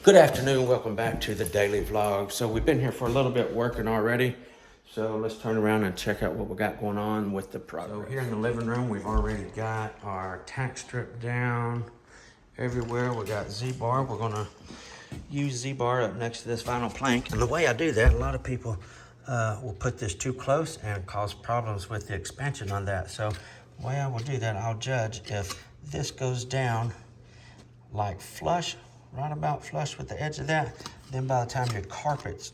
Good afternoon, welcome back to the daily vlog. So we've been here for a little bit working already. So let's turn around and check out what we got going on with the progress. So here in the living room, we've already got our tack strip down everywhere. We got Z-bar. We're gonna use Z-bar up next to this vinyl plank. And the way I do that, a lot of people will put this too close and cause problems with the expansion on that. So the way I will do that, I'll judge if this goes down like flush, right about flush with the edge of that, then by the time your carpet's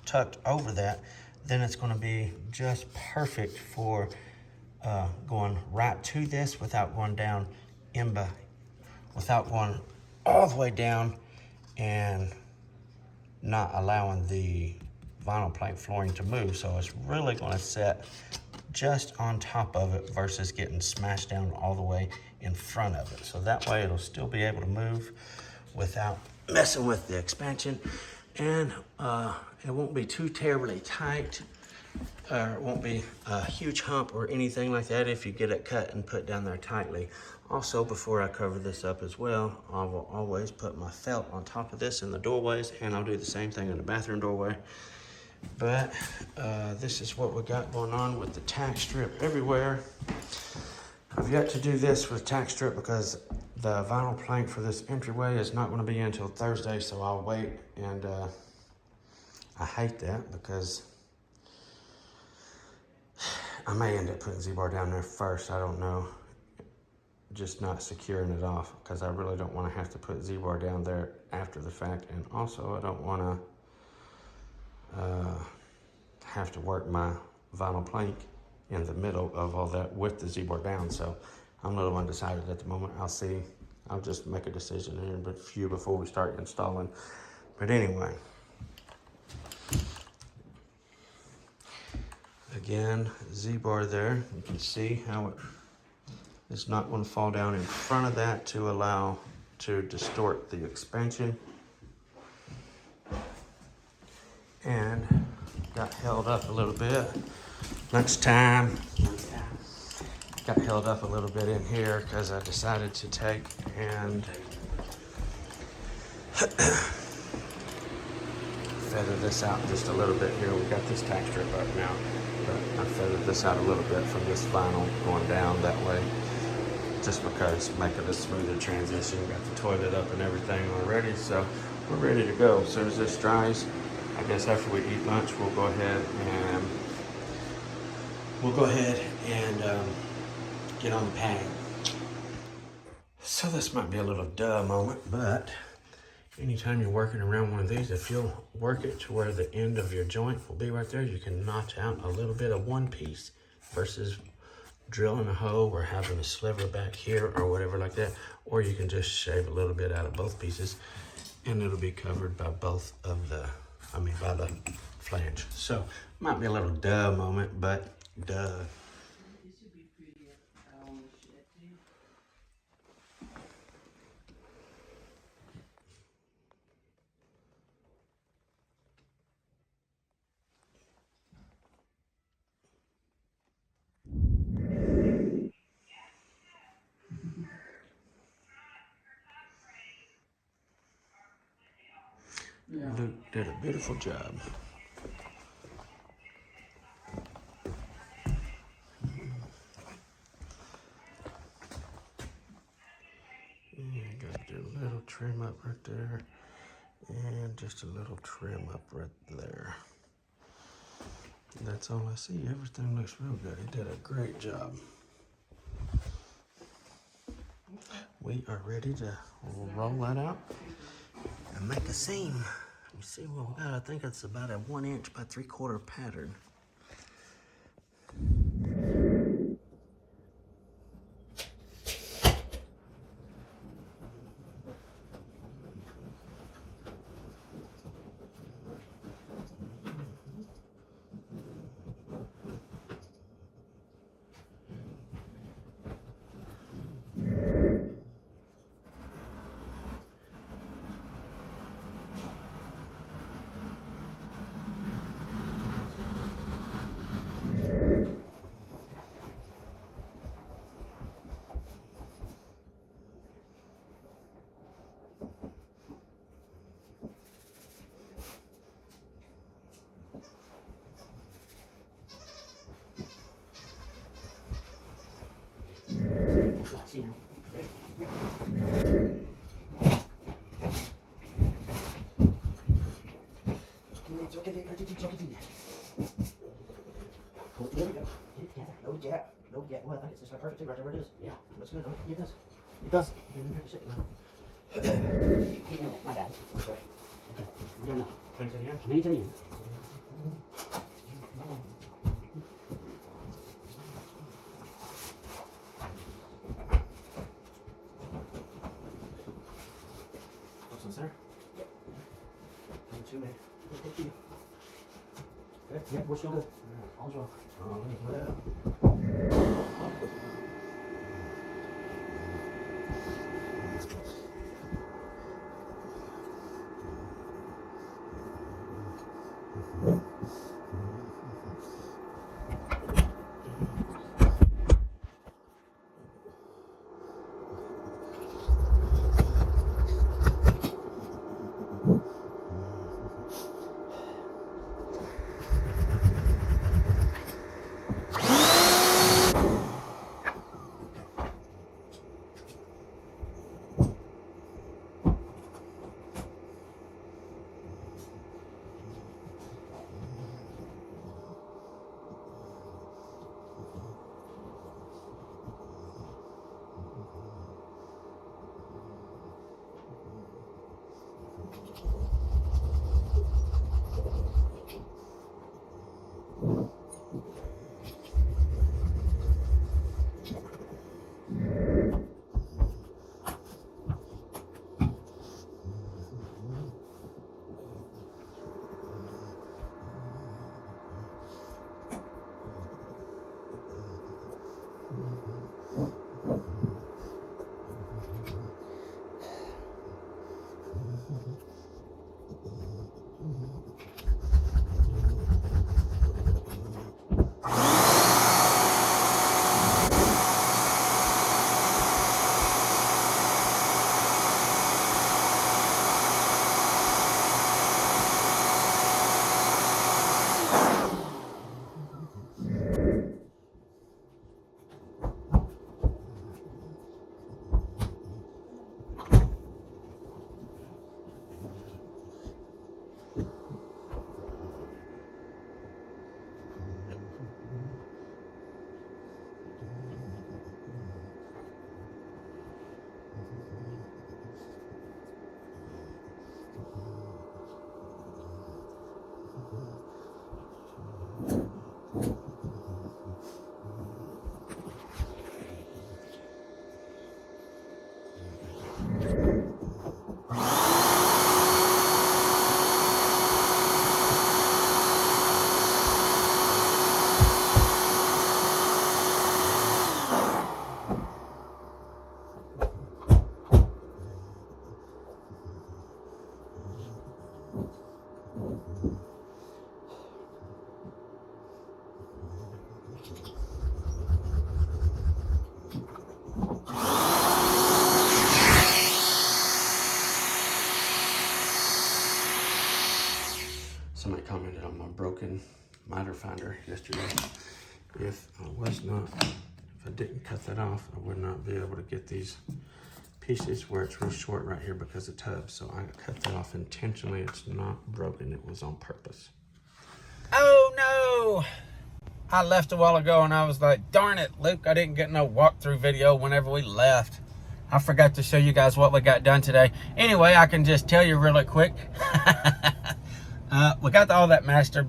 tucked over that, then it's going to be just perfect for going right to this without going down without going all the way down and not allowing the vinyl plank flooring to move. So it's really going to set just on top of it versus getting smashed down all the way in front of it. So that way it'll still be able to move without messing with the expansion, and it won't be too terribly tight, or it won't be a huge hump or anything like that if you get it cut and put down there tightly. Also, before I cover this up as well, I will always put my felt on top of this in the doorways, and I'll do the same thing in the bathroom doorway. But this is what we got going on with the tack strip everywhere. I've yet to do this with tack strip because the vinyl plank for this entryway is not going to be in until Thursday, so I'll wait. And I hate that because I may end up putting Z-bar down there first. I don't know. Just not securing it off because I really don't want to have to put Z-bar down there after the fact. And also I don't want to have to work my vinyl plank in the middle of all that with the Z-bar down. So I'm a little undecided at the moment. I'll see. I'll just make a decision in a few before we start installing. But anyway, again, Z-bar there. You can see how it's not going to fall down in front of that to allow to distort the expansion. And got held up a little bit. Lunchtime. Got held up a little bit in here because I decided to take and feather this out just a little bit here. We got this tack strip up now, but I feathered this out a little bit from this vinyl going down that way, just because making a smoother transition. Got the toilet up and everything already, so we're ready to go. As soon as this dries, I guess after we eat lunch, we'll go ahead and get on the padding. So this might be a little duh moment, but anytime you're working around one of these, if you'll work it to where the end of your joint will be right there, you can notch out a little bit of one piece versus drilling a hole or having a sliver back here or whatever like that. Or you can just shave a little bit out of both pieces and it'll be covered by both of by the flange. So might be a little duh moment, but duh. Luke did a beautiful job. And got to do a little trim up right there, and just a little trim up right there. That's all I see. Everything looks real good. He did a great job. We are ready to roll that out and make a seam. You see what we got? I think it's about a 1 inch by 3/4 pattern. see now. There we go. Get it together. No jab. No jab. Well, I think it's just like perfect too, right there where it is. Yeah. Looks good, huh? Yeah, it does. It does. My bad. Sorry. Okay. No, no. Turn to the end. Many to the end. What's on center? Yep. One, two, man. Thank you. Good. Yep, we're still good. All's well. Let me put that up. Somebody commented on my broken miter finder yesterday. If I didn't cut that off, I would not be able to get these pieces where it's real short right here because of tubs. So I cut that off intentionally. It's not broken, it was on purpose. Oh no! I left a while ago and I was like, darn it, Luke, I didn't get no walkthrough video whenever we left. I forgot to show you guys what we got done today. Anyway, I can just tell you really quick. We got all that master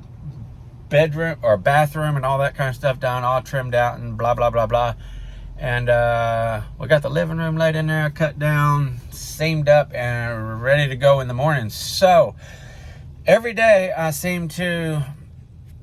bedroom or bathroom and all that kind of stuff done, all trimmed out and blah, blah, blah, blah. And we got the living room laid in there, cut down, seamed up, and ready to go in the morning. So every day I seem to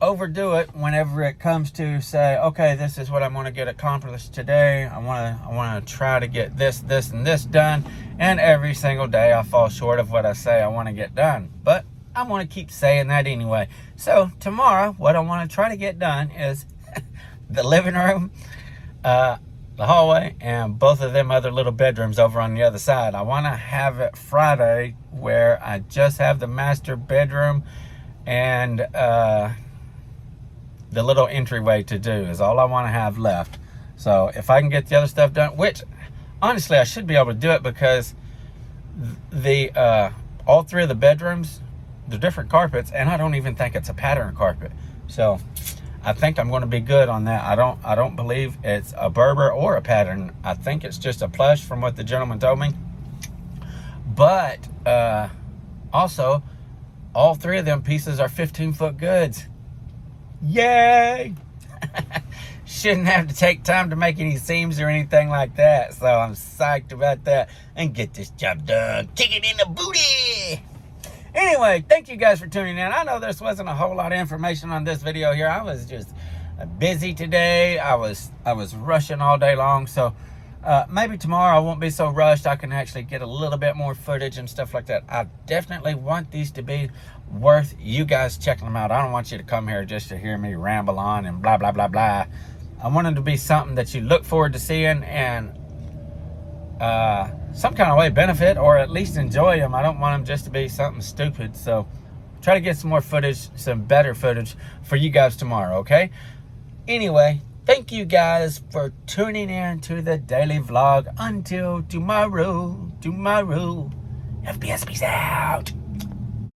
overdo it whenever it comes to say, okay, this is what I want to get accomplished today. I want to try to get this, and this done. And every single day I fall short of what I say I want to get done. But I want to keep saying that anyway. So tomorrow, what I want to try to get done is the living room, the hallway, and both of them other little bedrooms over on the other side. I want to have it Friday where I just have the master bedroom and the little entryway to do is all I want to have left. So if I can get the other stuff done, which honestly, I should be able to do it because the all three of the bedrooms, they're different carpets, and I don't even think it's a pattern carpet. So I think I'm going to be good on that. I don't believe it's a Berber or a pattern. I think it's just a plush from what the gentleman told me. But also, all three of them pieces are 15-foot goods. Yay! Shouldn't have to take time to make any seams or anything like that. So I'm psyched about that and get this job done. Kick it in the booty! Anyway, thank you guys for tuning in. I know this wasn't a whole lot of information on this video here. I was just busy today. I was rushing all day long. So maybe tomorrow I won't be so rushed. I can actually get a little bit more footage and stuff like that. I definitely want these to be worth you guys checking them out. I don't want you to come here just to hear me ramble on and blah, blah, blah, blah. I want them to be something that you look forward to seeing and some kind of way benefit or at least enjoy them. I don't want them just to be something stupid. So try to get some more footage, some better footage for you guys tomorrow, okay? Anyway, thank you guys for tuning in to the daily vlog. Until tomorrow, FBS, peace out.